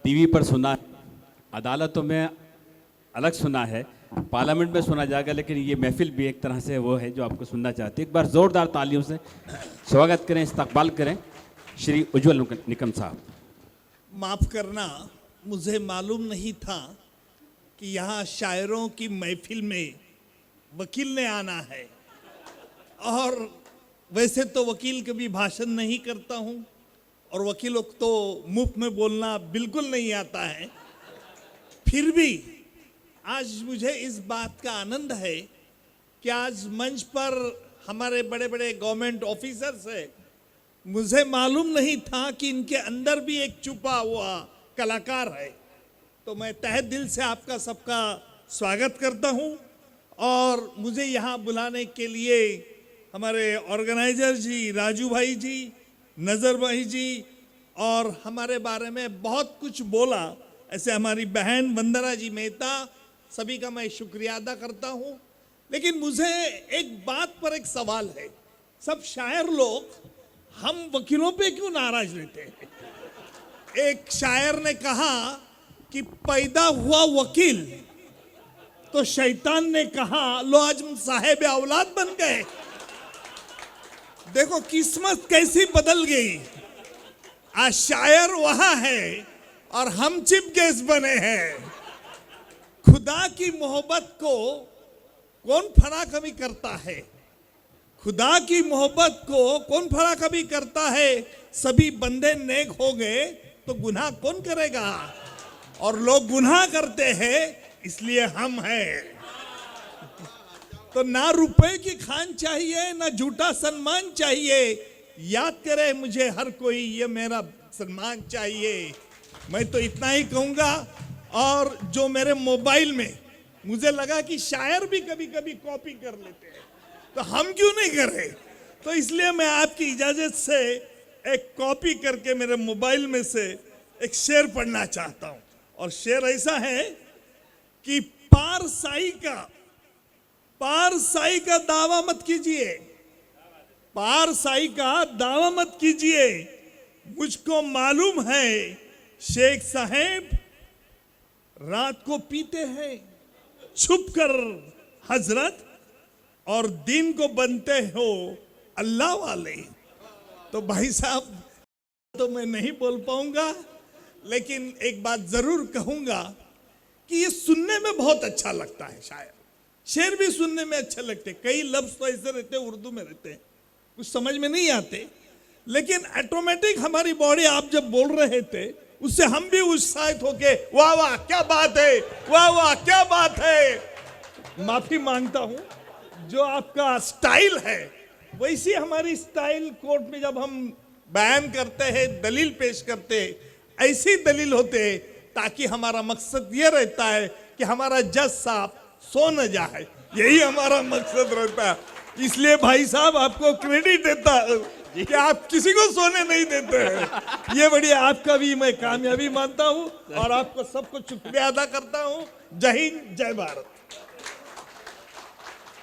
TV पर सुना है, अदालतों में अलग सुना है, पार्लियामेंट में सुना जाएगा, लेकिन ये महफिल भी एक तरह से वो है जो आपको सुनना चाहती है। एक बार ज़ोरदार तालियों से स्वागत करें, इस्तकबाल करें श्री उज्जवल निकम साहब। माफ़ करना, मुझे मालूम नहीं था कि यहाँ शायरों की महफिल में वकील ने आना है, और वैसे तो वकील कभी भाषण नहीं करता हूँ और वकीलों को तो मुफ्त में बोलना बिल्कुल नहीं आता है। फिर भी आज मुझे इस बात का आनंद है कि आज मंच पर हमारे बड़े बड़े गवर्नमेंट ऑफिसर्स हैं। मुझे मालूम नहीं था कि इनके अंदर भी एक छुपा हुआ कलाकार है। तो मैं तहे दिल से आपका सबका स्वागत करता हूं, और मुझे यहाँ बुलाने के लिए हमारे ऑर्गेनाइजर जी, राजू भाई जी, नज़र भाई जी, और हमारे बारे में बहुत कुछ बोला, ऐसे हमारी बहन वंदना जी मेहता, सभी का मैं शुक्रिया अदा करता हूँ। लेकिन मुझे एक बात पर एक सवाल है, सब शायर लोग हम वकीलों पे क्यों नाराज रहते हैं? एक शायर ने कहा कि पैदा हुआ वकील तो शैतान ने कहा लो आज हम साहेब औलाद बन गए। देखो किस्मत कैसी बदल गई, आज शायर वहां है और हम चीफ गेस्ट बने हैं। खुदा की मोहब्बत को कौन फना कभी करता है? खुदा की मोहब्बत को कौन फना कभी करता है? सभी बंदे नेक हो गए तो गुनाह कौन करेगा? और लोग गुनाह करते हैं इसलिए हम हैं। तो ना रुपए की खान चाहिए, ना झूठा सम्मान चाहिए। याद करे मुझे हर कोई, ये मेरा सम्मान चाहिए। मैं तो इतना ही कहूँगा। और जो मेरे मोबाइल में मुझे लगा कि शायर भी कभी कभी कॉपी कर लेते हैं, तो हम क्यों नहीं करें? तो इसलिए मैं आपकी इजाज़त से एक कॉपी करके मेरे मोबाइल में से एक शेर पढ़ना चाहता हूँ। और शेर ऐसा है कि पार साई का दावा मत कीजिए, पार साई का दावा मत कीजिए। मुझको मालूम है शेख साहेब रात को पीते हैं छुप कर हजरत, और दिन को बनते हो अल्लाह वाले। तो भाई साहब तो मैं नहीं बोल पाऊंगा, लेकिन एक बात जरूर कहूंगा कि ये सुनने में बहुत अच्छा लगता है। शायर शेर भी सुनने में अच्छे लगते हैं। कई लफ्ज तो ऐसे रहते हैं, उर्दू में रहते हैं, कुछ समझ में नहीं आते, लेकिन ऑटोमेटिक हमारी बॉडी आप जब बोल रहे थे उससे हम भी उत्साहित होके वाह वाह क्या बात है, वाह वाह क्या बात है। माफी मांगता हूं, जो आपका स्टाइल है वैसी हमारी स्टाइल कोर्ट में जब हम बयान करते हैं, दलील पेश करते हैं, ऐसी दलील होते हैं ताकि हमारा मकसद ये रहता है कि हमारा जज साहब सो न जाए, यही हमारा मकसद रहता है। इसलिए भाई साहब आपको क्रेडिट देता कि आप किसी को सोने नहीं देते हैं। ये बड़ी आपका भी मैं कामयाबी मानता हूँ, और आपको सबको शुक्रिया अदा करता हूँ। जय हिंद, जय भारत।